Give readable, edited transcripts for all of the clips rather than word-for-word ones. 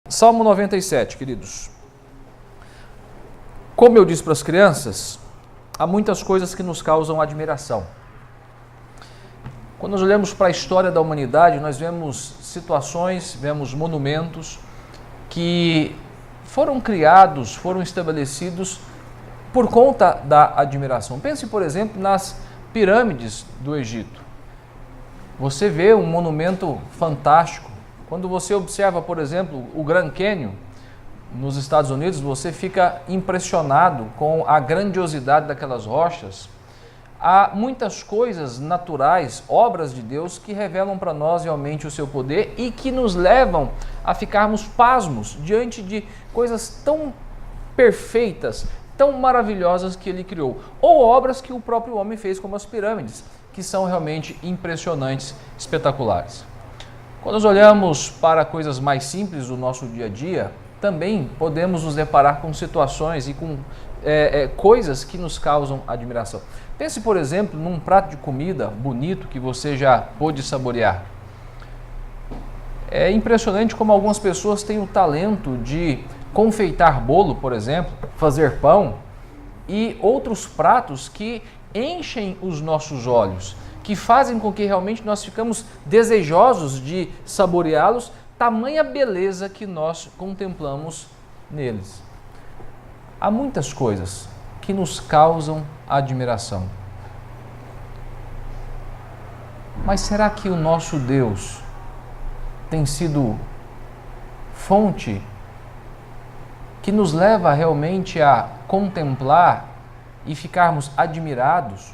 Salmo 97, queridos. Como eu disse para as crianças, há muitas coisas que nos causam admiração. Quando nós olhamos para a história da humanidade, nós vemos situações, vemos monumentos que foram criados, foram estabelecidos por conta da admiração. Pense, por exemplo, nas pirâmides do Egito. Você vê um monumento fantástico. Quando você observa, por exemplo, o Grand Canyon nos Estados Unidos, você fica impressionado com a grandiosidade daquelas rochas. Há muitas coisas naturais, obras de Deus, que revelam para nós realmente o seu poder e que nos levam a ficarmos pasmos diante de coisas tão perfeitas, tão maravilhosas que ele criou. Ou obras que o próprio homem fez, como as pirâmides, que são realmente impressionantes, espetaculares. Quando nós olhamos para coisas mais simples do nosso dia a dia, também podemos nos deparar com situações e com coisas que nos causam admiração. Pense, por exemplo, num prato de comida bonito que você já pôde saborear. É impressionante como algumas pessoas têm o talento de confeitar bolo, por exemplo, fazer pão e outros pratos que enchem os nossos olhos, que fazem com que realmente nós ficamos desejosos de saboreá-los, tamanha beleza que nós contemplamos neles. Há muitas coisas que nos causam admiração. Mas será que o nosso Deus tem sido fonte que nos leva realmente a contemplar e ficarmos admirados?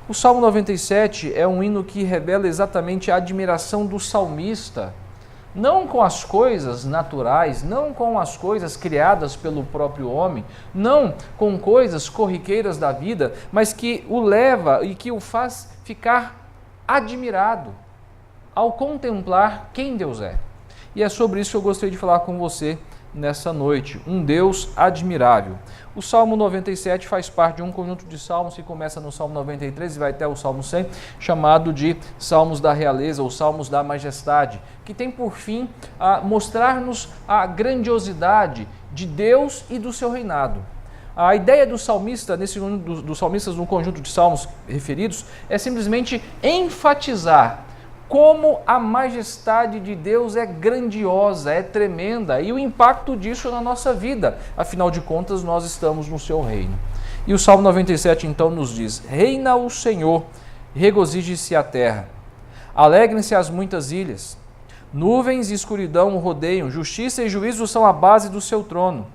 O Salmo 97 é um hino que revela exatamente a admiração do salmista, não com as coisas naturais, não com as coisas criadas pelo próprio homem, não com coisas corriqueiras da vida, mas que o leva e que o faz ficar admirado ao contemplar quem Deus é. E é sobre isso que eu gostaria de falar com você nessa noite, um Deus admirável. O Salmo 97 faz parte de um conjunto de salmos que começa no Salmo 93 e vai até o Salmo 100, chamado de Salmos da Realeza ou Salmos da Majestade, que tem por fim a mostrar-nos a grandiosidade de Deus e do seu reinado. A ideia do salmista, dos salmistas no conjunto de salmos referidos, é simplesmente enfatizar como a majestade de Deus é grandiosa, é tremenda e o impacto disso na nossa vida. Afinal de contas, nós estamos no seu reino. E o Salmo 97 então nos diz: reina o Senhor, regozije-se a terra, alegrem-se as muitas ilhas, nuvens e escuridão o rodeiam, justiça e juízo são a base do seu trono.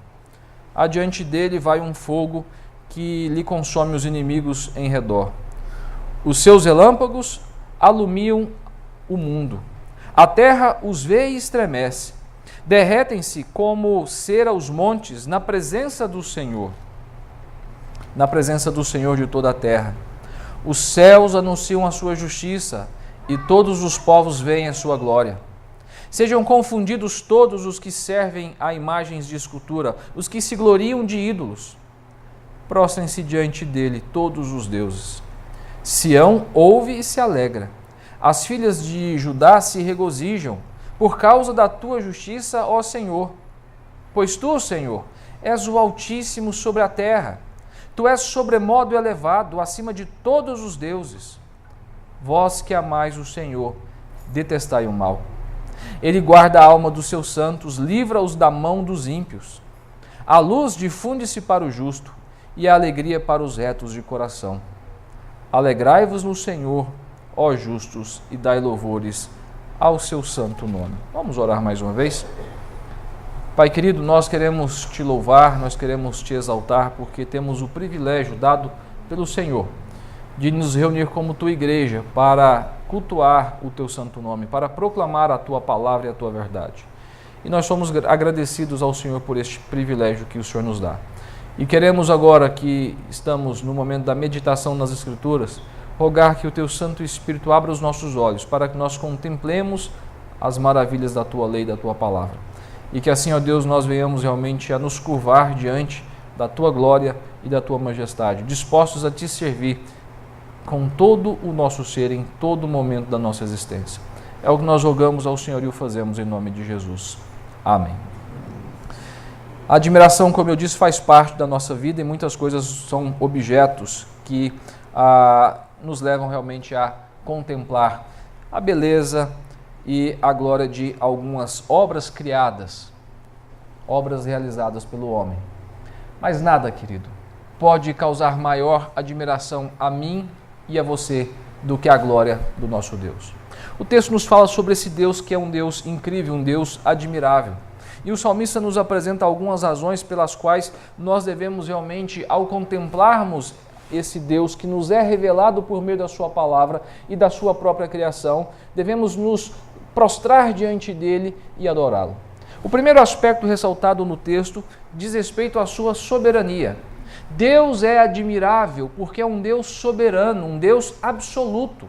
Adiante dele vai um fogo que lhe consome os inimigos em redor. Os seus relâmpagos alumiam o mundo. A terra os vê e estremece. Derretem-se como cera os montes na presença do Senhor. Na presença do Senhor de toda a terra. Os céus anunciam a sua justiça e todos os povos veem a sua glória. Sejam confundidos todos os que servem a imagens de escultura, os que se gloriam de ídolos. Prostrem-se diante dele todos os deuses. Sião ouve e se alegra. As filhas de Judá se regozijam por causa da tua justiça, ó Senhor. Pois tu, Senhor, és o Altíssimo sobre a terra. Tu és sobremodo elevado acima de todos os deuses. Vós que amais o Senhor, detestai o mal. Ele guarda a alma dos seus santos, livra-os da mão dos ímpios. A luz difunde-se para o justo e a alegria para os retos de coração. Alegrai-vos no Senhor, ó justos, e dai louvores ao seu santo nome. Vamos orar mais uma vez? Pai querido, nós queremos te louvar, nós queremos te exaltar, porque temos o privilégio dado pelo Senhor de nos reunir como tua igreja para cultuar o teu santo nome, para proclamar a tua palavra e a tua verdade. E nós somos agradecidos ao Senhor por este privilégio que o Senhor nos dá. E queremos agora que estamos no momento da meditação nas Escrituras, rogar que o teu Santo Espírito abra os nossos olhos para que nós contemplemos as maravilhas da tua lei, da tua palavra. E que assim, ó Deus, nós venhamos realmente a nos curvar diante da tua glória e da tua majestade, dispostos a te servir com todo o nosso ser, em todo momento da nossa existência. É o que nós rogamos ao Senhor e o fazemos em nome de Jesus. Amém. A admiração, como eu disse, faz parte da nossa vida e muitas coisas são objetos que nos levam realmente a contemplar a beleza e a glória de algumas obras criadas, obras realizadas pelo homem. Mas nada, querido, pode causar maior admiração a mim e a você do que a glória do nosso Deus. O texto nos fala sobre esse Deus que é um Deus incrível, um Deus admirável. E o salmista nos apresenta algumas razões pelas quais nós devemos realmente, ao contemplarmos esse Deus que nos é revelado por meio da sua palavra e da sua própria criação, devemos nos prostrar diante dele e adorá-lo. O primeiro aspecto ressaltado no texto diz respeito à sua soberania. Deus é admirável porque é um Deus soberano, um Deus absoluto.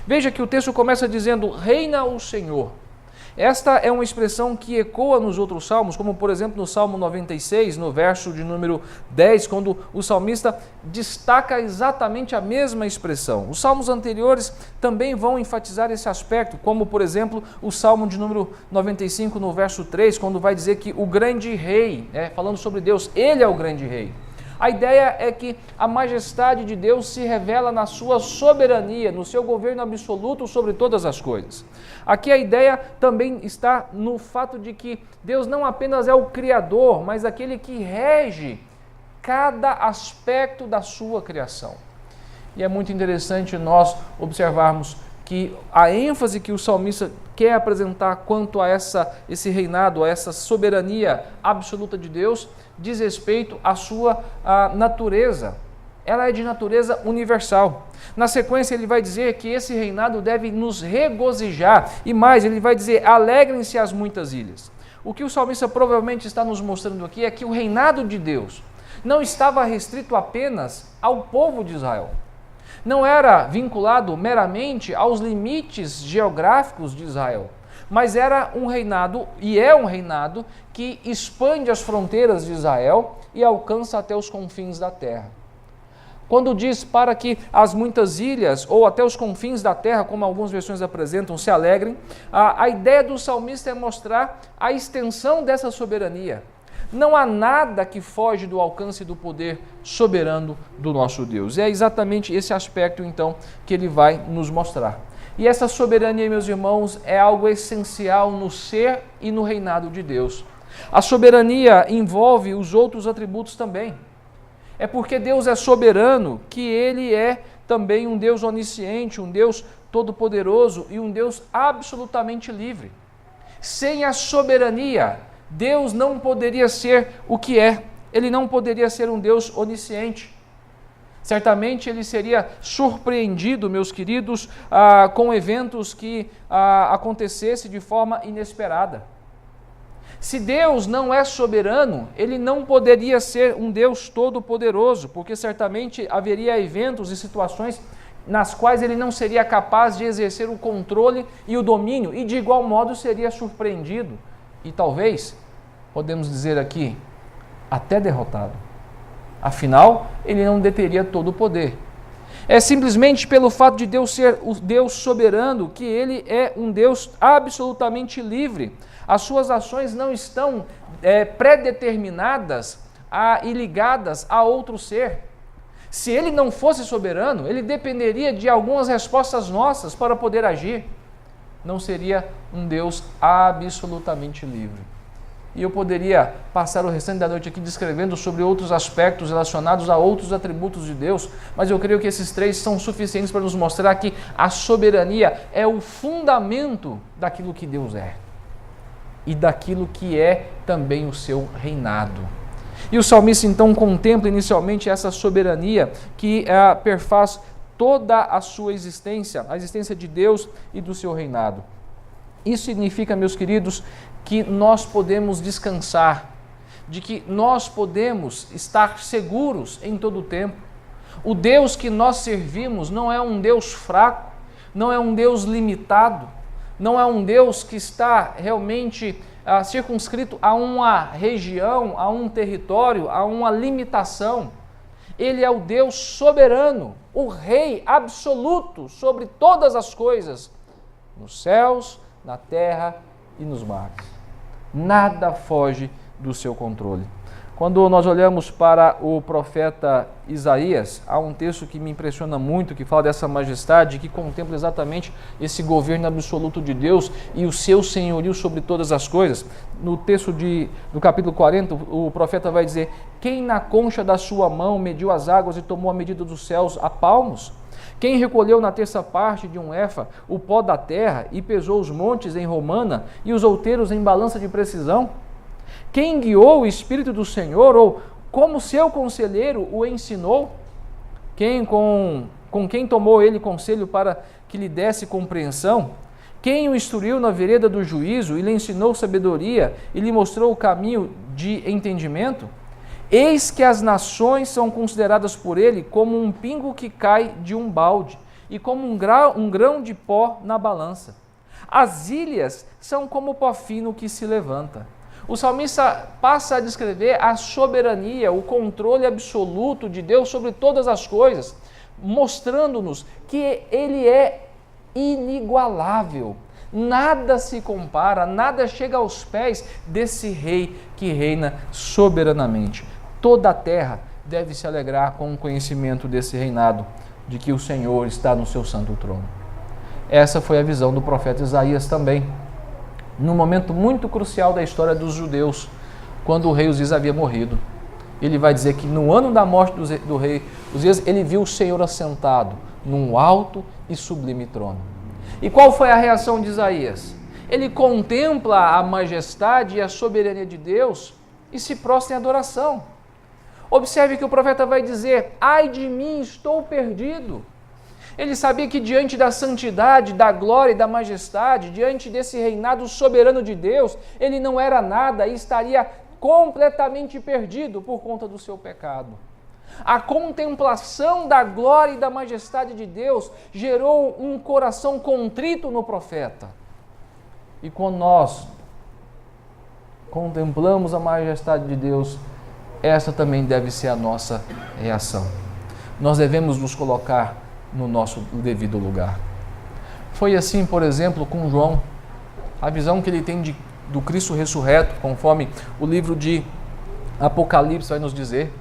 Veja que o texto começa dizendo, reina o Senhor. Esta é uma expressão que ecoa nos outros salmos, como por exemplo no Salmo 96, no verso de número 10, quando o salmista destaca exatamente a mesma expressão. Os salmos anteriores também vão enfatizar esse aspecto, como por exemplo o Salmo de número 95, no verso 3, quando vai dizer que o grande rei, falando sobre Deus, ele é o grande rei. A ideia é que a majestade de Deus se revela na sua soberania, no seu governo absoluto sobre todas as coisas. Aqui a ideia também está no fato de que Deus não apenas é o Criador, mas aquele que rege cada aspecto da sua criação. E é muito interessante nós observarmos que a ênfase que o salmista quer apresentar quanto a esse reinado, a essa soberania absoluta de Deus, diz respeito à sua natureza. Ela é de natureza universal. Na sequência ele vai dizer que esse reinado deve nos regozijar, e mais, ele vai dizer, alegrem-se as muitas ilhas. O que o salmista provavelmente está nos mostrando aqui é que o reinado de Deus não estava restrito apenas ao povo de Israel. Não era vinculado meramente aos limites geográficos de Israel, mas era um reinado, e é um reinado, que expande as fronteiras de Israel e alcança até os confins da terra. Quando diz para que as muitas ilhas, ou até os confins da terra, como algumas versões apresentam, se alegrem, a ideia do salmista é mostrar a extensão dessa soberania. Não há nada que foge do alcance do poder soberano do nosso Deus. E é exatamente esse aspecto, então, que ele vai nos mostrar. E essa soberania, meus irmãos, é algo essencial no ser e no reinado de Deus. A soberania envolve os outros atributos também. É porque Deus é soberano que ele é também um Deus onisciente, um Deus todo-poderoso e um Deus absolutamente livre. Sem a soberania, Deus não poderia ser o que é. Ele não poderia ser um Deus onisciente. Certamente ele seria surpreendido, meus queridos, com eventos que acontecessem de forma inesperada. Se Deus não é soberano, ele não poderia ser um Deus todo-poderoso, porque certamente haveria eventos e situações nas quais ele não seria capaz de exercer o controle e o domínio, e de igual modo seria surpreendido. E talvez, podemos dizer aqui, até derrotado. Afinal, ele não deteria todo o poder. É simplesmente pelo fato de Deus ser o Deus soberano que ele é um Deus absolutamente livre. As suas ações não estão predeterminadas e ligadas a outro ser. Se ele não fosse soberano, ele dependeria de algumas respostas nossas para poder agir. Não seria um Deus absolutamente livre. E eu poderia passar o restante da noite aqui descrevendo sobre outros aspectos relacionados a outros atributos de Deus, mas eu creio que esses três são suficientes para nos mostrar que a soberania é o fundamento daquilo que Deus é e daquilo que é também o seu reinado. E o salmista então contempla inicialmente essa soberania que perfaz toda a sua existência, a existência de Deus e do seu reinado. Isso significa, meus queridos, que nós podemos descansar, de que nós podemos estar seguros em todo o tempo. O Deus que nós servimos não é um Deus fraco, não é um Deus limitado, não é um Deus que está realmente circunscrito a uma região, a um território, a uma limitação. Ele é o Deus soberano, o Rei absoluto sobre todas as coisas, nos céus, na terra e nos mares. Nada foge do seu controle. Quando nós olhamos para o profeta Isaías, há um texto que me impressiona muito, que fala dessa majestade, que contempla exatamente esse governo absoluto de Deus e o seu senhorio sobre todas as coisas. No texto do capítulo 40, o profeta vai dizer: quem na concha da sua mão mediu as águas e tomou a medida dos céus a palmos? Quem recolheu na terça parte de um éfa o pó da terra e pesou os montes em romana e os outeiros em balança de precisão? Quem guiou o Espírito do Senhor, ou como seu conselheiro o ensinou? Quem com quem tomou ele conselho para que lhe desse compreensão? Quem o instruiu na vereda do juízo e lhe ensinou sabedoria e lhe mostrou o caminho de entendimento? Eis que as nações são consideradas por ele como um pingo que cai de um balde e como um grão de pó na balança. As ilhas são como o pó fino que se levanta. O salmista passa a descrever a soberania, o controle absoluto de Deus sobre todas as coisas, mostrando-nos que ele é inigualável. Nada se compara, nada chega aos pés desse rei que reina soberanamente. Toda a terra deve se alegrar com o conhecimento desse reinado, de que o Senhor está no seu santo trono. Essa foi a visão do profeta Isaías também, num momento muito crucial da história dos judeus, quando o rei Uzias havia morrido. Ele vai dizer que no ano da morte do rei Uzias, ele viu o Senhor assentado num alto e sublime trono. E qual foi a reação de Isaías? Ele contempla a majestade e a soberania de Deus e se prostra em adoração. Observe que o profeta vai dizer: ai de mim, estou perdido. Ele sabia que diante da santidade, da glória e da majestade, diante desse reinado soberano de Deus, ele não era nada e estaria completamente perdido por conta do seu pecado. A contemplação da glória e da majestade de Deus gerou um coração contrito no profeta. E quando nós contemplamos a majestade de Deus, essa também deve ser a nossa reação. Nós devemos nos colocar no nosso devido lugar. Foi assim, por exemplo, com João, a visão que ele tem do Cristo ressurreto, conforme o livro de Apocalipse vai nos dizer.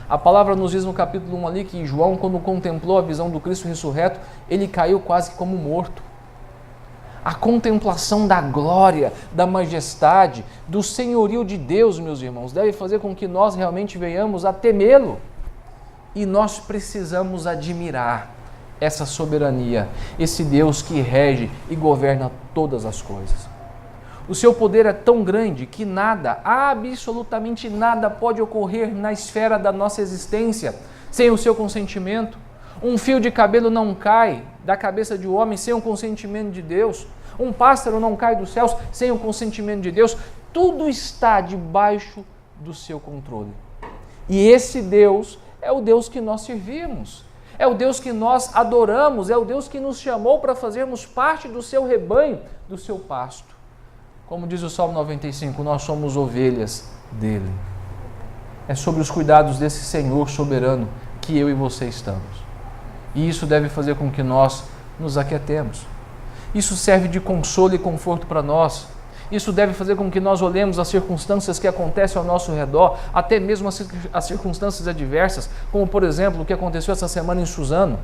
A palavra nos diz no capítulo 1 ali que João, quando contemplou a visão do Cristo ressurreto, ele caiu quase que como morto. A contemplação da glória, da majestade, do senhorio de Deus, meus irmãos, deve fazer com que nós realmente venhamos a temê-lo. E nós precisamos admirar essa soberania, esse Deus que rege e governa todas as coisas. O seu poder é tão grande que nada, absolutamente nada pode ocorrer na esfera da nossa existência sem o seu consentimento. Um fio de cabelo não cai da cabeça de um homem sem o consentimento de Deus. Um pássaro não cai dos céus sem o consentimento de Deus. Tudo está debaixo do seu controle. E esse Deus é o Deus que nós servimos. É o Deus que nós adoramos, é o Deus que nos chamou para fazermos parte do seu rebanho, do seu pasto. Como diz o Salmo 95, nós somos ovelhas dele. É sobre os cuidados desse Senhor soberano que eu e você estamos. E isso deve fazer com que nós nos aquietemos. Isso serve de consolo e conforto para nós. Isso deve fazer com que nós olhemos as circunstâncias que acontecem ao nosso redor, até mesmo as circunstâncias adversas, como por exemplo o que aconteceu essa semana em Suzano,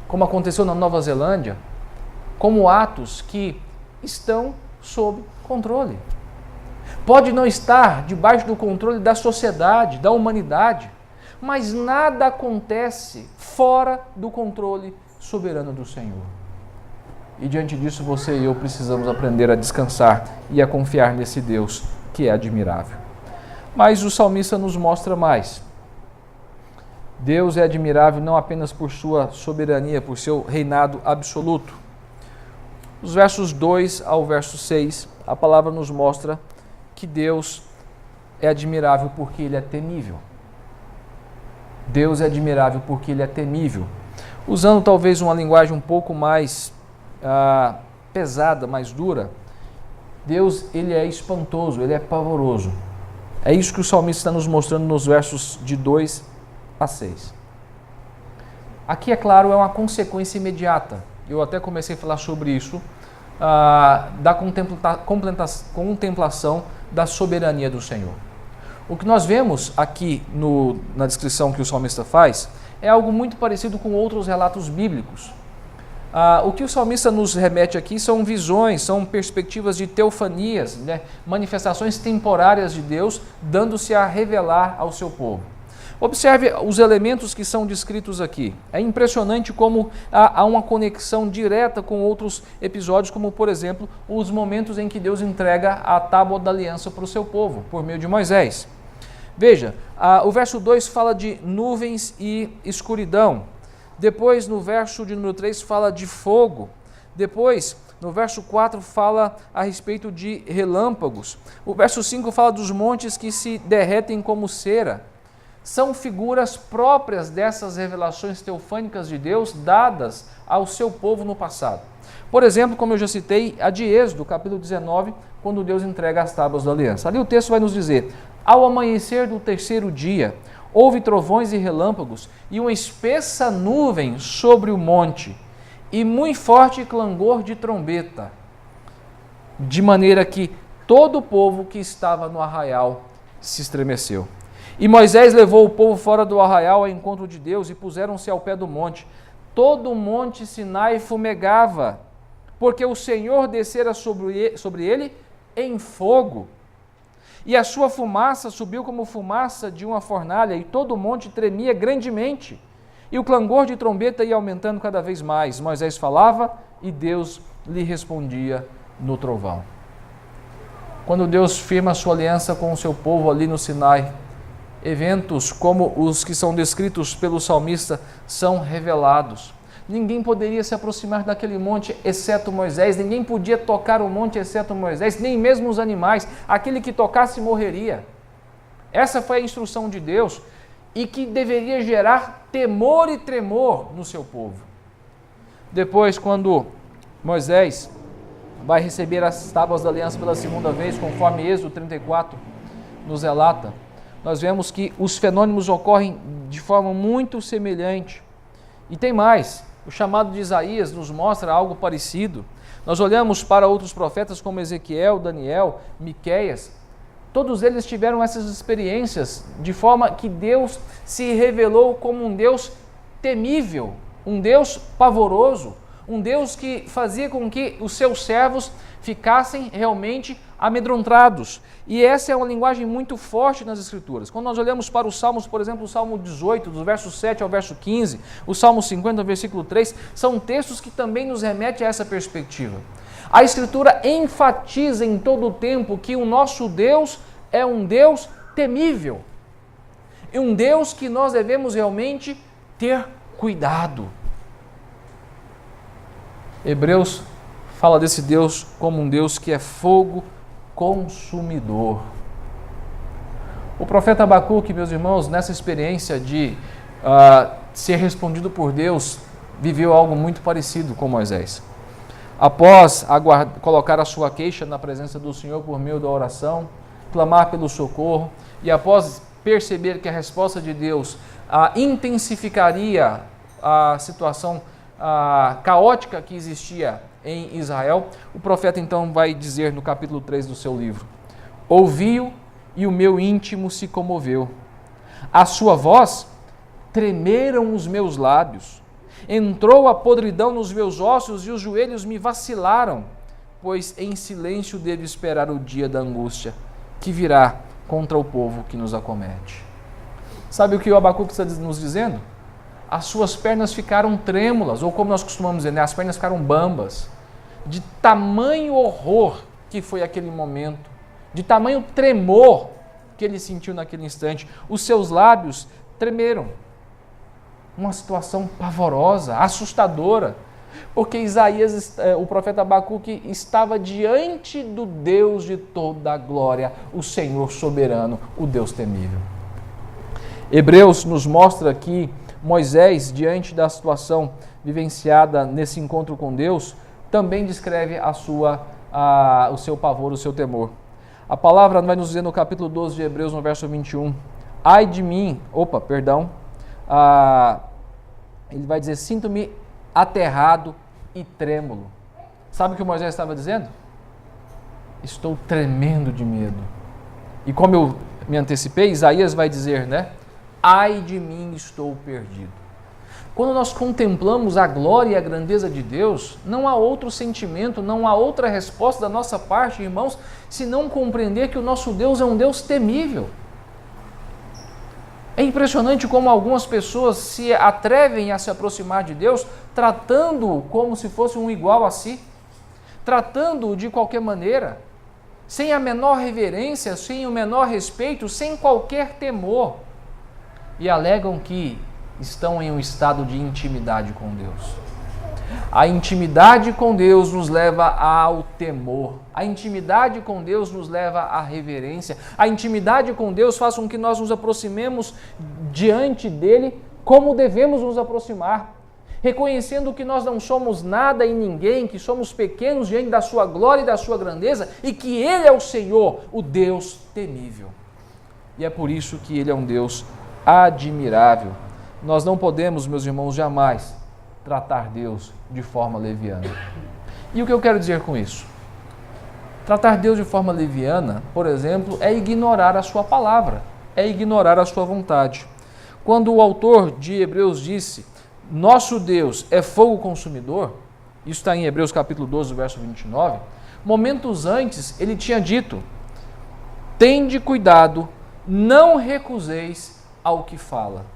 como aconteceu na Nova Zelândia, como atos que estão sob controle. Pode não estar debaixo do controle da sociedade, da humanidade, mas nada acontece fora do controle soberano do Senhor. E diante disso, você e eu precisamos aprender a descansar e a confiar nesse Deus que é admirável. Mas o salmista nos mostra mais. Deus é admirável não apenas por sua soberania, por seu reinado absoluto. Os versos 2 ao verso 6, a palavra nos mostra que Deus é admirável porque Ele é temível. Deus é admirável porque Ele é temível. Usando talvez uma linguagem um pouco mais pesada, mais dura, Deus, Ele é espantoso, Ele é pavoroso. É isso que o salmista está nos mostrando nos versos de 2 a 6. Aqui, é claro, é uma consequência imediata. Eu até comecei a falar sobre isso da contemplação da soberania do Senhor. O que nós vemos aqui na descrição que o salmista faz é algo muito parecido com outros relatos bíblicos. O que o salmista nos remete aqui são visões, são perspectivas de teofanias, né? Manifestações temporárias de Deus, dando-se a revelar ao seu povo. Observe os elementos que são descritos aqui. É impressionante como há uma conexão direta com outros episódios, como, por exemplo, os momentos em que Deus entrega a tábua da aliança para o seu povo, por meio de Moisés. Veja, o verso 2 fala de nuvens e escuridão. Depois, no verso de número 3, fala de fogo. Depois, no verso 4, fala a respeito de relâmpagos. O verso 5 fala dos montes que se derretem como cera. São figuras próprias dessas revelações teofânicas de Deus dadas ao seu povo no passado. Por exemplo, como eu já citei, a de Êxodo, capítulo 19, quando Deus entrega as tábuas da aliança. Ali o texto vai nos dizer: ao amanhecer do terceiro dia, houve trovões e relâmpagos, e uma espessa nuvem sobre o monte, e muito forte clangor de trombeta, de maneira que todo o povo que estava no arraial se estremeceu. E Moisés levou o povo fora do arraial ao encontro de Deus, e puseram-se ao pé do monte. Todo o monte Sinai fumegava, porque o Senhor descera sobre ele em fogo. E a sua fumaça subiu como fumaça de uma fornalha, e todo o monte tremia grandemente. E o clangor de trombeta ia aumentando cada vez mais. Moisés falava e Deus lhe respondia no trovão. Quando Deus firma a sua aliança com o seu povo ali no Sinai, eventos como os que são descritos pelo salmista são revelados. Ninguém poderia se aproximar daquele monte exceto Moisés, ninguém podia tocar o monte exceto Moisés, nem mesmo os animais. Aquele que tocasse morreria. Essa foi a instrução de Deus, e que deveria gerar temor e tremor no seu povo. Depois, quando Moisés vai receber as tábuas da aliança pela segunda vez, conforme Êxodo 34 nos relata, nós vemos que os fenômenos ocorrem de forma muito semelhante. E tem mais, o chamado de Isaías nos mostra algo parecido. Nós olhamos para outros profetas como Ezequiel, Daniel, Miqueias. Todos eles tiveram essas experiências, de forma que Deus se revelou como um Deus temível, um Deus pavoroso, um Deus que fazia com que os seus servos ficassem realmente amedrontados. E essa é uma linguagem muito forte nas Escrituras. Quando nós olhamos para os Salmos, por exemplo, o Salmo 18, do verso 7 ao verso 15, o Salmo 50, versículo 3, são textos que também nos remetem a essa perspectiva. A Escritura enfatiza em todo o tempo que o nosso Deus é um Deus temível, e um Deus que nós devemos realmente ter cuidado. Hebreus fala desse Deus como um Deus que é fogo consumidor. O profeta Abacuque, meus irmãos, nessa experiência de ser respondido por Deus, viveu algo muito parecido com Moisés. Após colocar a sua queixa na presença do Senhor por meio da oração, clamar pelo socorro, e após perceber que a resposta de Deus intensificaria a situação caótica que existia em Israel, o profeta então vai dizer no capítulo 3 do seu livro: ouvi-o e o meu íntimo se comoveu, a sua voz tremeram os meus lábios, entrou a podridão nos meus ossos e os joelhos me vacilaram, pois em silêncio devo esperar o dia da angústia que virá contra o povo que nos acomete. Sabe o que o Abacuque está nos dizendo? As suas pernas ficaram trêmulas, ou como nós costumamos dizer, né? As pernas ficaram bambas, de tamanho horror que foi aquele momento, de tamanho tremor que ele sentiu naquele instante. Os seus lábios tremeram. Uma situação pavorosa, assustadora, porque Isaías, o profeta Abacuque, estava diante do Deus de toda a glória, o Senhor soberano, o Deus temível. Hebreus nos mostra que Moisés, diante da situação vivenciada nesse encontro com Deus, também descreve o seu pavor, o seu temor. A palavra vai nos dizer no capítulo 12 de Hebreus, no verso 21, ai de mim, ele vai dizer, sinto-me aterrado e trêmulo. Sabe o que Moisés estava dizendo? Estou tremendo de medo. E como eu me antecipei, Isaías vai dizer, né? Ai de mim, estou perdido. Quando nós contemplamos a glória e a grandeza de Deus, não há outro sentimento, não há outra resposta da nossa parte, irmãos, senão compreender que o nosso Deus é um Deus temível. É impressionante como algumas pessoas se atrevem a se aproximar de Deus, tratando-o como se fosse um igual a si, tratando-o de qualquer maneira, sem a menor reverência, sem o menor respeito, sem qualquer temor, e alegam que estão em um estado de intimidade com Deus. A intimidade com Deus nos leva ao temor. A intimidade com Deus nos leva à reverência. A intimidade com Deus faz com que nós nos aproximemos diante dele como devemos nos aproximar, reconhecendo que nós não somos nada e ninguém, que somos pequenos diante da sua glória e da sua grandeza e que ele é o Senhor, o Deus temível. E é por isso que ele é um Deus admirável. Nós não podemos, meus irmãos, jamais tratar Deus de forma leviana. E o que eu quero dizer com isso? Tratar Deus de forma leviana, por exemplo, é ignorar a sua palavra, é ignorar a sua vontade. Quando o autor de Hebreus disse, nosso Deus é fogo consumidor, isso está em Hebreus capítulo 12, verso 29, momentos antes ele tinha dito, tende cuidado, não recuseis ao que fala.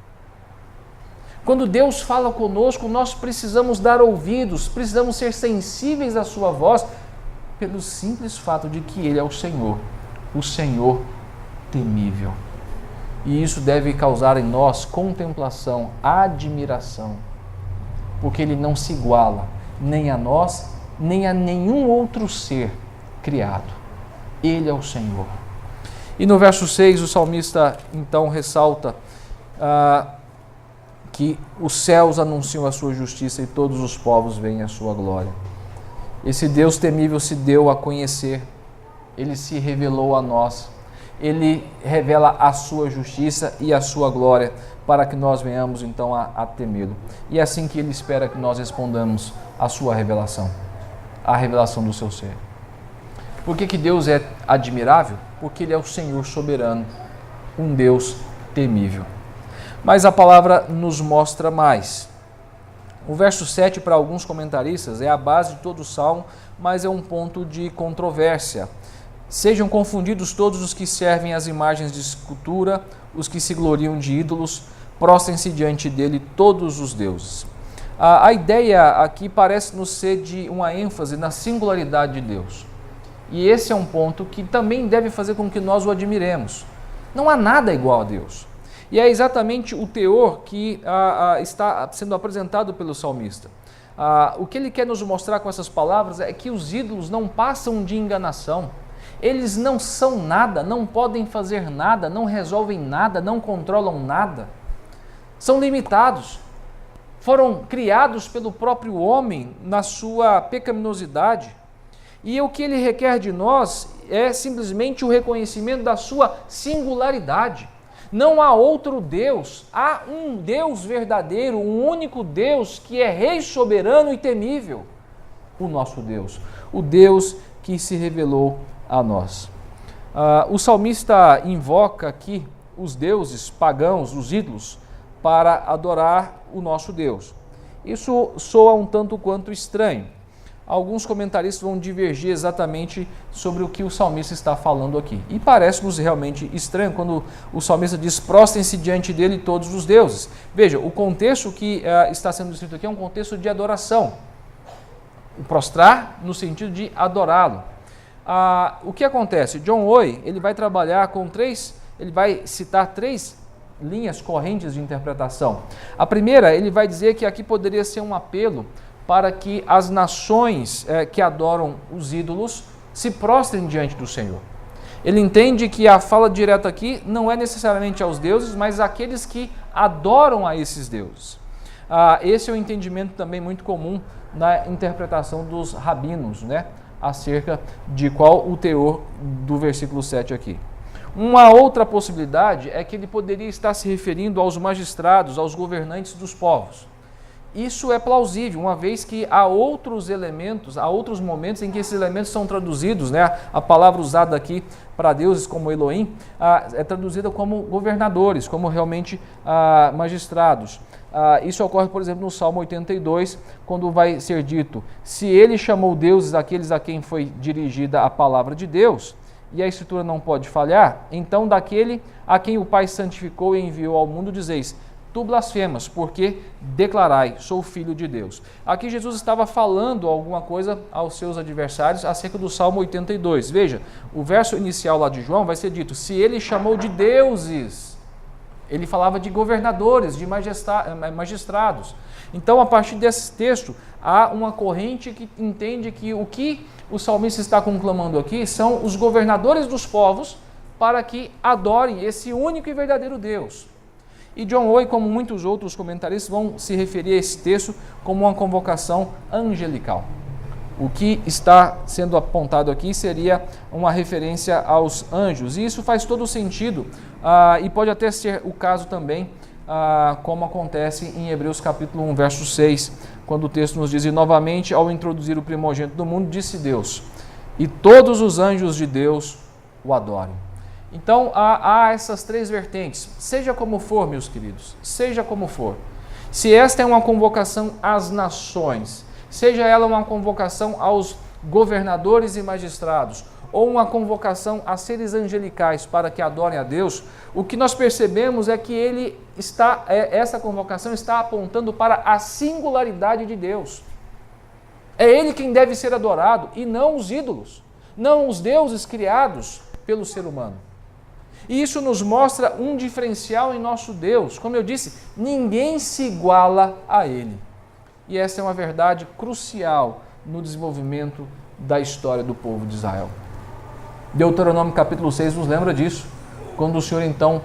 Quando Deus fala conosco, nós precisamos dar ouvidos, precisamos ser sensíveis à sua voz, pelo simples fato de que Ele é o Senhor temível. E isso deve causar em nós contemplação, admiração, porque Ele não se iguala nem a nós, nem a nenhum outro ser criado. Ele é o Senhor. E no verso 6, o salmista então ressalta que os céus anunciam a sua justiça e todos os povos veem a sua glória. Esse Deus temível se deu a conhecer, Ele se revelou a nós, Ele revela a sua justiça e a sua glória, para que nós venhamos então a temê-lo. E é assim que Ele espera que nós respondamos à sua revelação, à revelação do seu ser. Por que Deus é admirável? Porque Ele é o Senhor soberano, um Deus temível. Mas a palavra nos mostra mais. O verso 7, para alguns comentaristas, é a base de todo o salmo, mas é um ponto de controvérsia. Sejam confundidos todos os que servem às imagens de escultura, os que se gloriam de ídolos, prostrem-se diante dele todos os deuses. A ideia aqui parece-nos ser de uma ênfase na singularidade de Deus. E esse é um ponto que também deve fazer com que nós o admiremos. Não há nada igual a Deus. E é exatamente o teor que está sendo apresentado pelo salmista. O que ele quer nos mostrar com essas palavras é que os ídolos não passam de enganação. Eles não são nada, não podem fazer nada, não resolvem nada, não controlam nada. São limitados. Foram criados pelo próprio homem na sua pecaminosidade. E o que ele requer de nós é simplesmente o reconhecimento da sua singularidade. Não há outro Deus, há um Deus verdadeiro, um único Deus que é Rei soberano e temível, o nosso Deus, o Deus que se revelou a nós. O salmista invoca aqui os deuses pagãos, os ídolos, para adorar o nosso Deus. Isso soa um tanto quanto estranho. Alguns comentaristas vão divergir exatamente sobre o que o salmista está falando aqui. E parece-nos realmente estranho quando o salmista diz, prostrem-se diante dele todos os deuses. Veja, o contexto que está sendo descrito aqui é um contexto de adoração. O prostrar no sentido de adorá-lo. O que acontece? John Owen, ele vai trabalhar com ele vai citar três linhas correntes de interpretação. A primeira, ele vai dizer que aqui poderia ser um apelo para que as nações que adoram os ídolos se prostrem diante do Senhor. Ele entende que a fala direta aqui não é necessariamente aos deuses, mas àqueles que adoram a esses deuses. Esse é um entendimento também muito comum na interpretação dos rabinos, né? Acerca de qual o teor do versículo 7 aqui. Uma outra possibilidade é que ele poderia estar se referindo aos magistrados, aos governantes dos povos. Isso é plausível, uma vez que há outros elementos, há outros momentos em que esses elementos são traduzidos, né? A palavra usada aqui para deuses como Elohim é traduzida como governadores, como realmente magistrados. Isso ocorre, por exemplo, no Salmo 82, quando vai ser dito: se ele chamou deuses aqueles a quem foi dirigida a palavra de Deus, e a Escritura não pode falhar, então daquele a quem o Pai santificou e enviou ao mundo, dizeis: tu blasfemas, porque declarai, sou filho de Deus. Aqui Jesus estava falando alguma coisa aos seus adversários acerca do Salmo 82. Veja, o verso inicial lá de João vai ser dito: se ele chamou de deuses, ele falava de governadores, de magistrados. Então, a partir desse texto, há uma corrente que entende que o que o salmista está conclamando aqui são os governadores dos povos para que adorem esse único e verdadeiro Deus. E John Owen, como muitos outros comentaristas, vão se referir a esse texto como uma convocação angelical. O que está sendo apontado aqui seria uma referência aos anjos. E isso faz todo sentido, e pode até ser o caso também, como acontece em Hebreus capítulo 1, verso 6, quando o texto nos diz: e novamente, ao introduzir o primogênito do mundo, disse Deus, e todos os anjos de Deus o adorem. Então, há essas três vertentes. Seja como for, meus queridos, seja como for. Se esta é uma convocação às nações, seja ela uma convocação aos governadores e magistrados, ou uma convocação a seres angelicais para que adorem a Deus, o que nós percebemos é que essa convocação está apontando para a singularidade de Deus. É Ele quem deve ser adorado e não os ídolos, não os deuses criados pelo ser humano. E isso nos mostra um diferencial em nosso Deus. Como eu disse, ninguém se iguala a Ele. E essa é uma verdade crucial no desenvolvimento da história do povo de Israel. Deuteronômio capítulo 6 nos lembra disso, quando o Senhor então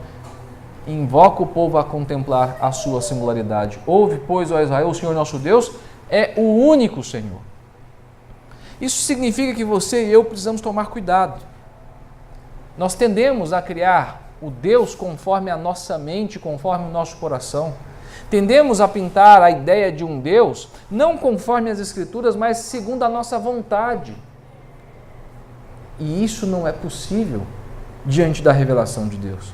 invoca o povo a contemplar a sua singularidade. Ouve, pois, ó Israel, o Senhor nosso Deus é o único Senhor. Isso significa que você e eu precisamos tomar cuidado. Nós tendemos a criar o Deus conforme a nossa mente, conforme o nosso coração. Tendemos a pintar a ideia de um Deus não conforme as Escrituras, mas segundo a nossa vontade. E isso não é possível diante da revelação de Deus.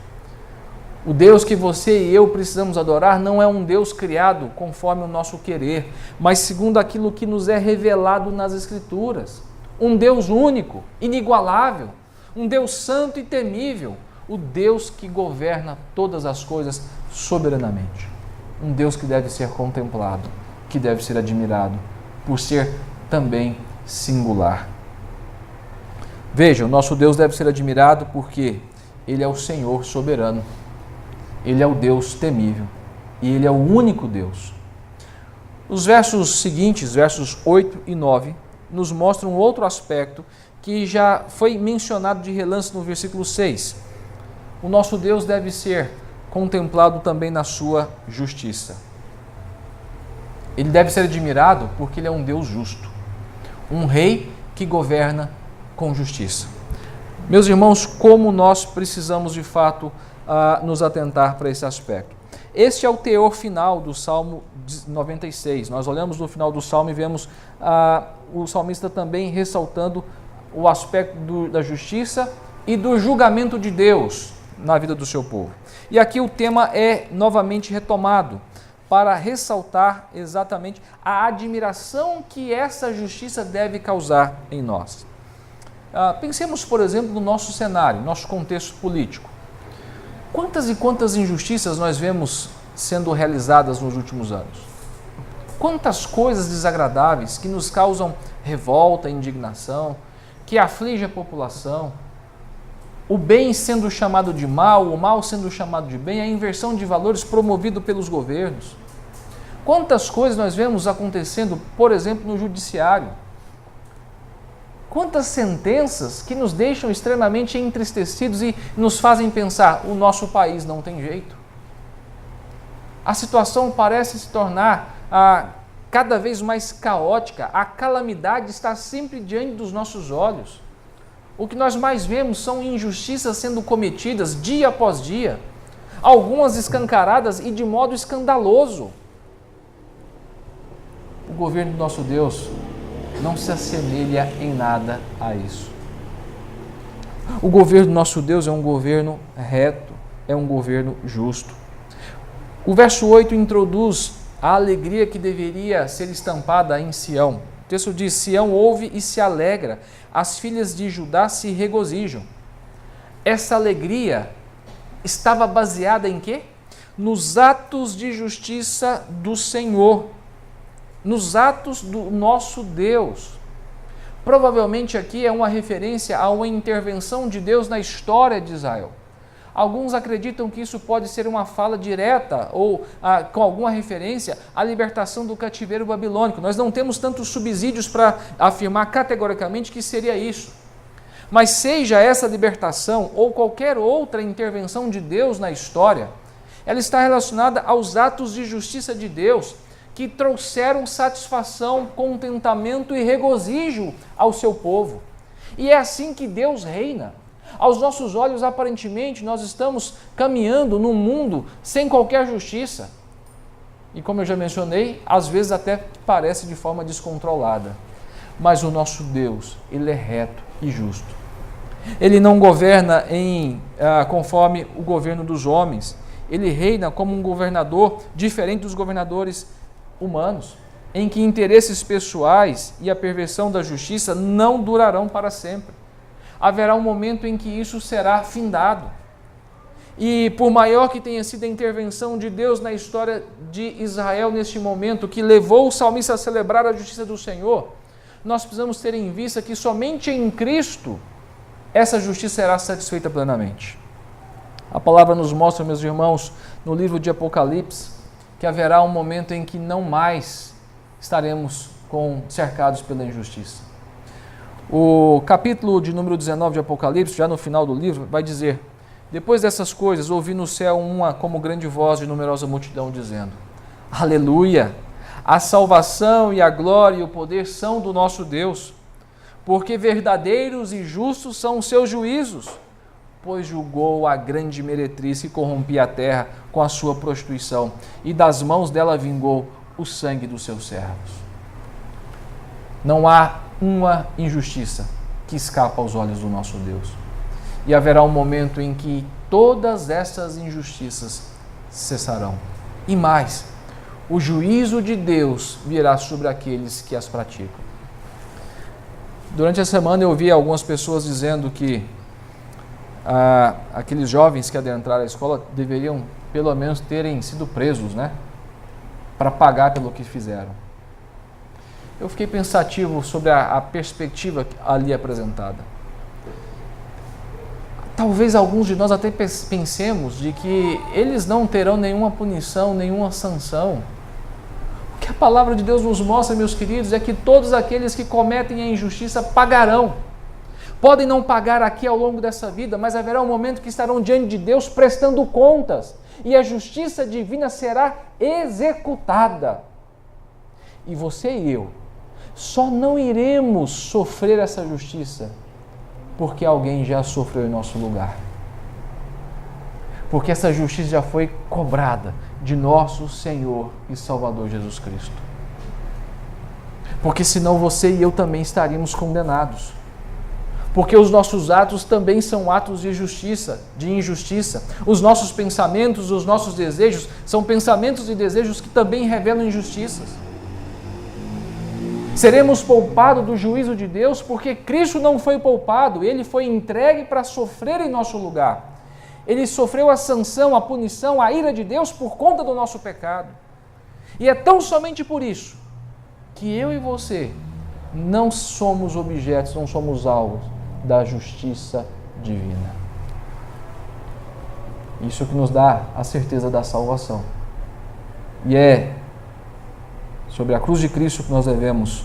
O Deus que você e eu precisamos adorar não é um Deus criado conforme o nosso querer, mas segundo aquilo que nos é revelado nas Escrituras. Um Deus único, inigualável, um Deus santo e temível, o Deus que governa todas as coisas soberanamente. Um Deus que deve ser contemplado, que deve ser admirado, por ser também singular. Veja, o nosso Deus deve ser admirado porque Ele é o Senhor soberano, Ele é o Deus temível e Ele é o único Deus. Os versos seguintes, versos 8 e 9, nos mostram outro aspecto que já foi mencionado de relance no versículo 6. O nosso Deus deve ser contemplado também na sua justiça. Ele deve ser admirado porque Ele é um Deus justo, um rei que governa com justiça. Meus irmãos, como nós precisamos de fato nos atentar para esse aspecto. Este é o teor final do Salmo 96. Nós olhamos no final do Salmo e vemos o salmista também ressaltando o aspecto da justiça e do julgamento de Deus na vida do seu povo. E aqui o tema é novamente retomado para ressaltar exatamente a admiração que essa justiça deve causar em nós. Pensemos, por exemplo, no nosso cenário, nosso contexto político. Quantas e quantas injustiças nós vemos sendo realizadas nos últimos anos? Quantas coisas desagradáveis que nos causam revolta, indignação, que aflige a população, o bem sendo chamado de mal, o mal sendo chamado de bem, a inversão de valores promovido pelos governos. Quantas coisas nós vemos acontecendo, por exemplo, no judiciário. Quantas sentenças que nos deixam extremamente entristecidos e nos fazem pensar, o nosso país não tem jeito. A situação parece se tornar cada vez mais caótica, a calamidade está sempre diante dos nossos olhos. O que nós mais vemos são injustiças sendo cometidas dia após dia, algumas escancaradas e de modo escandaloso. governo do nosso Deus não se assemelha em nada a isso. O governo do nosso Deus é um governo reto, é um governo justo. O verso 8 introduz a alegria que deveria ser estampada em Sião. O texto diz: Sião ouve e se alegra, as filhas de Judá se regozijam. Essa alegria estava baseada em quê? Nos atos de justiça do Senhor, nos atos do nosso Deus. Provavelmente aqui é uma referência a uma intervenção de Deus na história de Israel. Alguns acreditam que isso pode ser uma fala direta ou com alguma referência à libertação do cativeiro babilônico. Nós não temos tantos subsídios para afirmar categoricamente que seria isso. Mas seja essa libertação ou qualquer outra intervenção de Deus na história, ela está relacionada aos atos de justiça de Deus que trouxeram satisfação, contentamento e regozijo ao seu povo. E é assim que Deus reina. Aos nossos olhos, aparentemente, nós estamos caminhando num mundo sem qualquer justiça. E como eu já mencionei, às vezes até parece de forma descontrolada. Mas o nosso Deus, Ele é reto e justo. Ele não governa conforme o governo dos homens. Ele reina como um governador diferente dos governadores humanos, em que interesses pessoais e a perversão da justiça não durarão para sempre. Haverá um momento em que isso será findado. E por maior que tenha sido a intervenção de Deus na história de Israel neste momento, que levou o salmista a celebrar a justiça do Senhor, nós precisamos ter em vista que somente em Cristo essa justiça será satisfeita plenamente. A palavra nos mostra, meus irmãos, no livro de Apocalipse, que haverá um momento em que não mais estaremos cercados pela injustiça. O capítulo de número 19 de Apocalipse, já no final do livro, vai dizer: depois dessas coisas, ouvi no céu uma como grande voz de numerosa multidão, dizendo: Aleluia! A salvação e a glória e o poder são do nosso Deus, porque verdadeiros e justos são os seus juízos, pois julgou a grande meretriz que corrompia a terra com a sua prostituição, e das mãos dela vingou o sangue dos seus servos. Não há uma injustiça que escapa aos olhos do nosso Deus. E haverá um momento em que todas essas injustiças cessarão. E mais, o juízo de Deus virá sobre aqueles que as praticam. Durante a semana eu ouvi algumas pessoas dizendo que aqueles jovens que adentraram a escola deveriam pelo menos terem sido presos, né? Para pagar pelo que fizeram. Eu fiquei pensativo sobre a perspectiva ali apresentada. Talvez alguns de nós até pensemos de que eles não terão nenhuma punição, nenhuma sanção. O que a palavra de Deus nos mostra, meus queridos, é que todos aqueles que cometem a injustiça pagarão. Podem não pagar aqui ao longo dessa vida, mas haverá um momento que estarão diante de Deus prestando contas, e a justiça divina será executada. E você e eu só não iremos sofrer essa justiça porque alguém já sofreu em nosso lugar. Porque essa justiça já foi cobrada de nosso Senhor e Salvador Jesus Cristo. Porque senão você e eu também estaríamos condenados. Porque os nossos atos também são atos de justiça, de injustiça. Os nossos pensamentos, os nossos desejos são pensamentos e desejos que também revelam injustiças. Seremos poupados do juízo de Deus porque Cristo não foi poupado, Ele foi entregue para sofrer em nosso lugar. Ele sofreu a sanção, a punição, a ira de Deus por conta do nosso pecado. E é tão somente por isso que eu e você não somos objetos, não somos alvos da justiça divina. Isso é o que nos dá a certeza da salvação. E é sobre a cruz de Cristo que nós devemos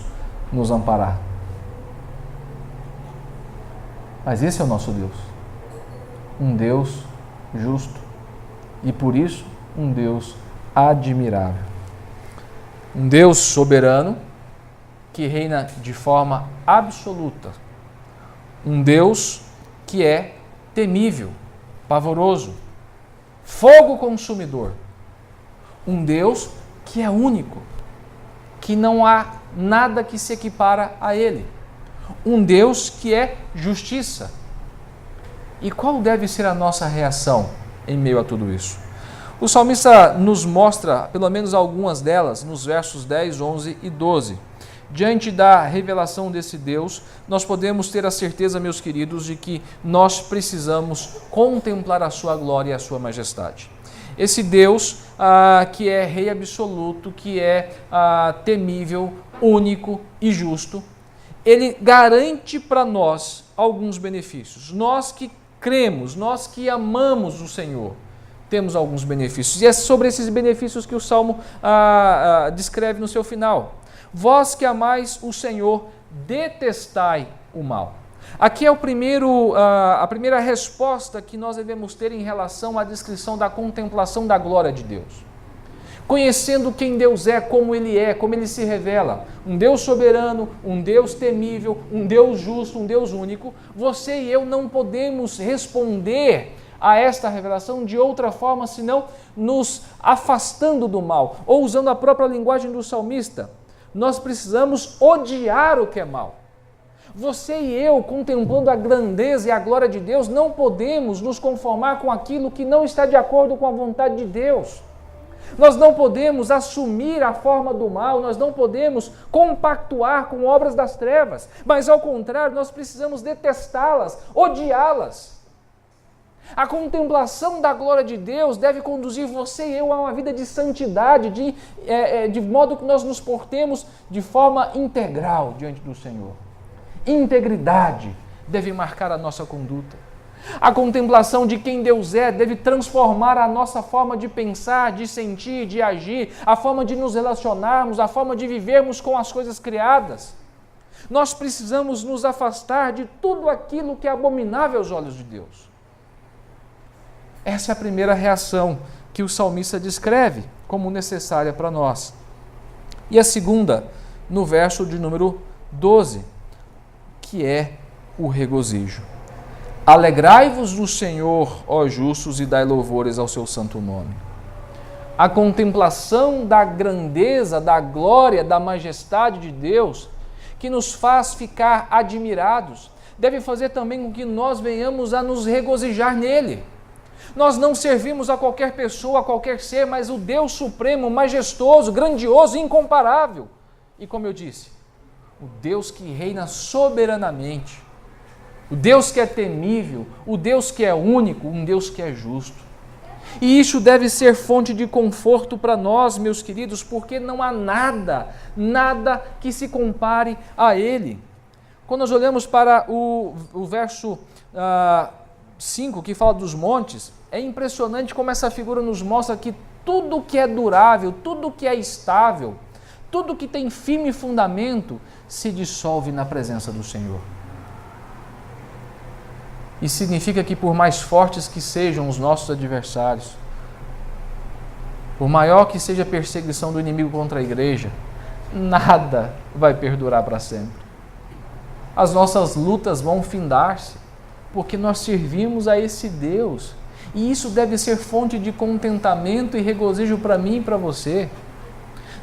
nos amparar. Mas esse é o nosso Deus. Um Deus justo e, por isso, um Deus admirável. Um Deus soberano que reina de forma absoluta. Um Deus que é temível, pavoroso, fogo consumidor. Um Deus que é único, que não há nada que se equipara a Ele. Um Deus que é justiça. E qual deve ser a nossa reação em meio a tudo isso? O salmista nos mostra, pelo menos algumas delas, nos versos 10, 11 e 12. Diante da revelação desse Deus, nós podemos ter a certeza, meus queridos, de que nós precisamos contemplar a sua glória e a sua majestade. Esse Deus que é Rei absoluto, que é temível, único e justo, Ele garante para nós alguns benefícios. Nós que cremos, nós que amamos o Senhor, temos alguns benefícios. E é sobre esses benefícios que o Salmo descreve no seu final. Vós que amais o Senhor, detestai o mal. Aqui é a primeira resposta que nós devemos ter em relação à descrição da contemplação da glória de Deus. Conhecendo quem Deus é, como Ele se revela, um Deus soberano, um Deus temível, um Deus justo, um Deus único, você e eu não podemos responder a esta revelação de outra forma, senão nos afastando do mal, ou usando a própria linguagem do salmista, nós precisamos odiar o que é mal. Você e eu, contemplando a grandeza e a glória de Deus, não podemos nos conformar com aquilo que não está de acordo com a vontade de Deus. Nós não podemos assumir a forma do mal, nós não podemos compactuar com obras das trevas, mas ao contrário, nós precisamos detestá-las, odiá-las. A contemplação da glória de Deus deve conduzir você e eu a uma vida de santidade, de modo que nós nos portemos de forma integral diante do Senhor. Integridade deve marcar a nossa conduta. A contemplação de quem Deus é deve transformar a nossa forma de pensar, de sentir, de agir, a forma de nos relacionarmos, a forma de vivermos com as coisas criadas. Nós precisamos nos afastar de tudo aquilo que é abominável aos olhos de Deus. Essa é a primeira reação que o salmista descreve como necessária para nós. E a segunda, no verso de número 12, que é o regozijo. Alegrai-vos no Senhor, ó justos, e dai louvores ao seu santo nome. A contemplação da grandeza, da glória, da majestade de Deus, que nos faz ficar admirados, deve fazer também com que nós venhamos a nos regozijar nele. Nós não servimos a qualquer pessoa, a qualquer ser, mas o Deus supremo, majestoso, grandioso, incomparável. E como eu disse, o Deus que reina soberanamente, o Deus que é temível, o Deus que é único, um Deus que é justo. E isso deve ser fonte de conforto para nós, meus queridos, porque não há nada que se compare a Ele. Quando nós olhamos para o verso 5, que fala dos montes, é impressionante como essa figura nos mostra que tudo que é durável, tudo que é estável, tudo que tem firme fundamento, se dissolve na presença do Senhor. Isso significa que por mais fortes que sejam os nossos adversários, por maior que seja a perseguição do inimigo contra a igreja, nada vai perdurar para sempre. As nossas lutas vão findar-se, porque nós servimos a esse Deus. E isso deve ser fonte de contentamento e regozijo para mim e para você.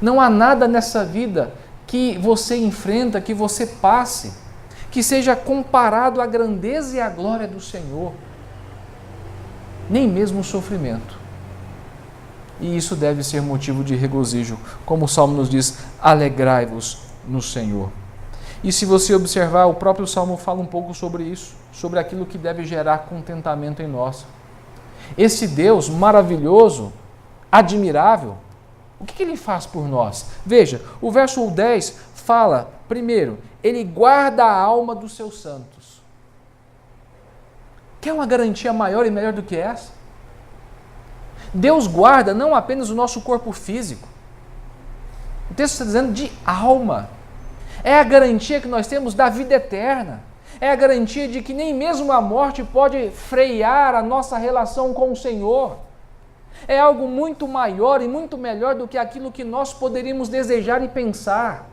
Não há nada nessa vida que você enfrenta, que você passe, que seja comparado à grandeza e à glória do Senhor. Nem mesmo o sofrimento. E isso deve ser motivo de regozijo. Como o Salmo nos diz, alegrai-vos no Senhor. E se você observar, o próprio Salmo fala um pouco sobre isso, sobre aquilo que deve gerar contentamento em nós. Esse Deus maravilhoso, admirável, o que Ele faz por nós? Veja, o verso 10 fala, primeiro, Ele guarda a alma dos seus santos. Quer uma garantia maior e melhor do que essa? Deus guarda não apenas o nosso corpo físico. O texto está dizendo de alma. É a garantia que nós temos da vida eterna. É a garantia de que nem mesmo a morte pode frear a nossa relação com o Senhor. É algo muito maior e muito melhor do que aquilo que nós poderíamos desejar e pensar.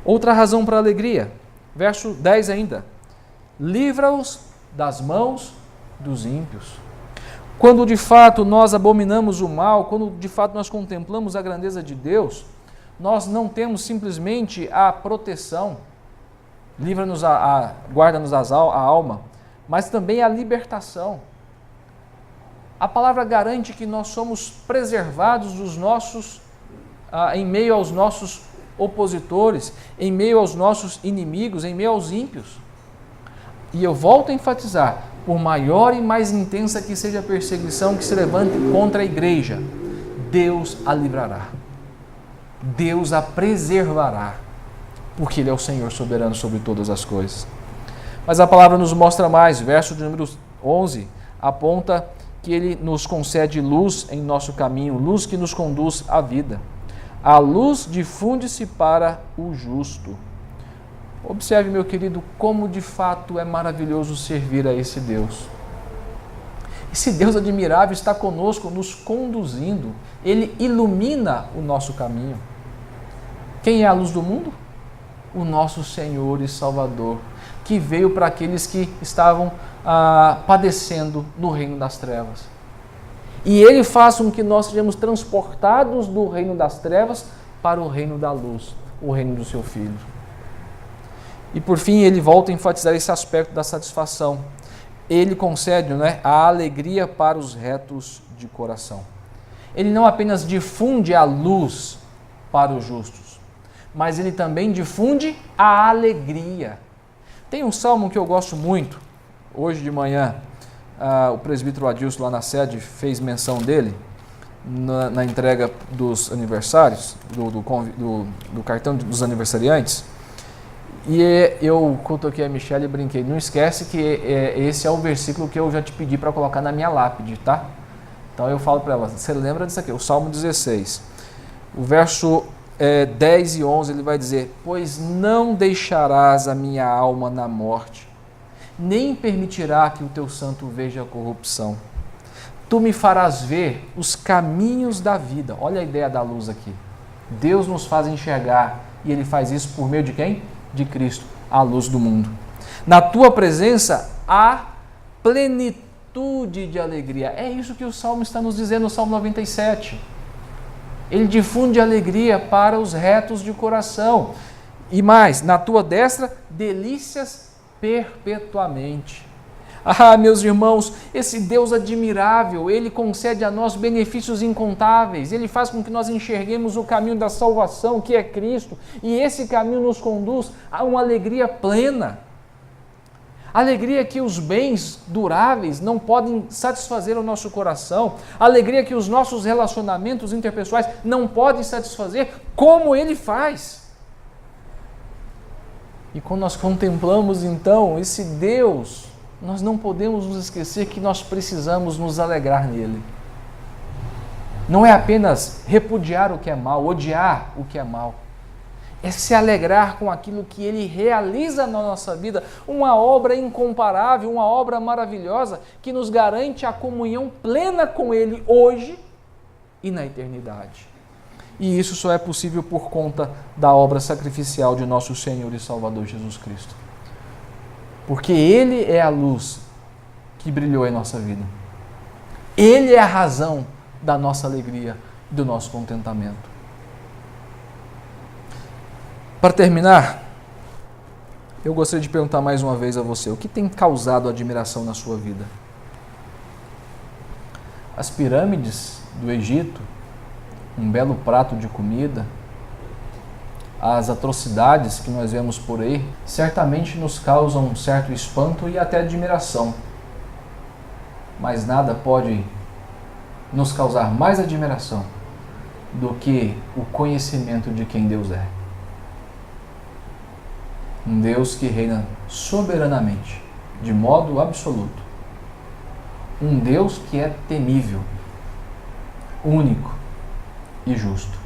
Outra razão para a alegria, verso 10 ainda. Livra-os das mãos dos ímpios. Quando de fato nós abominamos o mal, quando de fato nós contemplamos a grandeza de Deus, nós não temos simplesmente a proteção, livra-nos guarda-nos a alma, mas também a libertação. A palavra garante que nós somos preservados dos nossos, em meio aos nossos opositores, em meio aos nossos inimigos, em meio aos ímpios. E eu volto a enfatizar, por maior e mais intensa que seja a perseguição que se levante contra a igreja, Deus a livrará. Deus a preservará, porque Ele é o Senhor soberano sobre todas as coisas. Mas a palavra nos mostra mais, verso de número 11, aponta que Ele nos concede luz em nosso caminho, luz que nos conduz à vida. A luz difunde-se para o justo. Observe, meu querido, como de fato é maravilhoso servir a esse Deus. Esse Deus admirável está conosco, nos conduzindo. Ele ilumina o nosso caminho. Quem é a luz do mundo? O nosso Senhor e Salvador, que veio para aqueles que estavam padecendo no reino das trevas. E Ele faz com que nós sejamos transportados do reino das trevas para o reino da luz, o reino do seu Filho. E por fim, Ele volta a enfatizar esse aspecto da satisfação. Ele concede, a alegria para os retos de coração. Ele não apenas difunde a luz para os justos, mas Ele também difunde a alegria. Tem um salmo que eu gosto muito. Hoje de manhã, o presbítero Adilson lá na sede fez menção dele na entrega dos aniversários, do cartão dos aniversariantes. E eu cutuquei a Michelle e brinquei, não esquece que esse é o versículo que eu já te pedi para colocar na minha lápide, tá? Então eu falo para ela, você lembra disso aqui, o Salmo 16, o verso 10 e 11, ele vai dizer, pois não deixarás a minha alma na morte, nem permitirá que o teu santo veja a corrupção. Tu me farás ver os caminhos da vida. Olha a ideia da luz aqui. Deus nos faz enxergar, e Ele faz isso por meio de quem? De Cristo, a luz do mundo. Na tua presença há plenitude de alegria. É isso que o Salmo está nos dizendo no Salmo 97. Ele difunde alegria para os retos de coração. E mais, na tua destra, delícias perpetuamente. Ah, meus irmãos, esse Deus admirável, Ele concede a nós benefícios incontáveis, Ele faz com que nós enxerguemos o caminho da salvação, que é Cristo, e esse caminho nos conduz a uma alegria plena. Alegria que os bens duráveis não podem satisfazer o nosso coração, alegria que os nossos relacionamentos interpessoais não podem satisfazer, como Ele faz. E quando nós contemplamos então esse Deus, nós não podemos nos esquecer que nós precisamos nos alegrar nele. Não é apenas repudiar o que é mal, odiar o que é mal. É se alegrar com aquilo que Ele realiza na nossa vida, uma obra incomparável, uma obra maravilhosa, que nos garante a comunhão plena com Ele hoje e na eternidade. E isso só é possível por conta da obra sacrificial de nosso Senhor e Salvador Jesus Cristo. Porque Ele é a luz que brilhou em nossa vida. Ele é a razão da nossa alegria, do nosso contentamento. Para terminar, eu gostaria de perguntar mais uma vez a você, o que tem causado admiração na sua vida? As pirâmides do Egito, um belo prato de comida, as atrocidades que nós vemos por aí, certamente nos causam um certo espanto e até admiração. Mas nada pode nos causar mais admiração do que o conhecimento de quem Deus é. Um Deus que reina soberanamente, de modo absoluto. Um Deus que é temível, único e justo.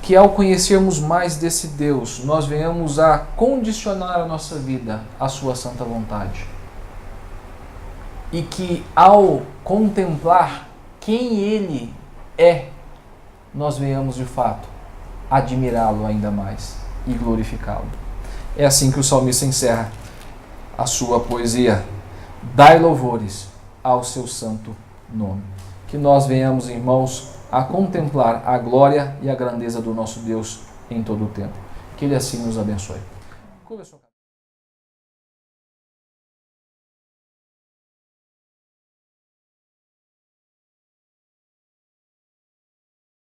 Que ao conhecermos mais desse Deus, nós venhamos a condicionar a nossa vida à sua santa vontade. E que ao contemplar quem Ele é, nós venhamos de fato admirá-lo ainda mais e glorificá-lo. É assim que o salmista encerra a sua poesia. Dai louvores ao seu santo nome. Que nós venhamos, irmãos, a contemplar a glória e a grandeza do nosso Deus em todo o tempo. Que Ele assim nos abençoe.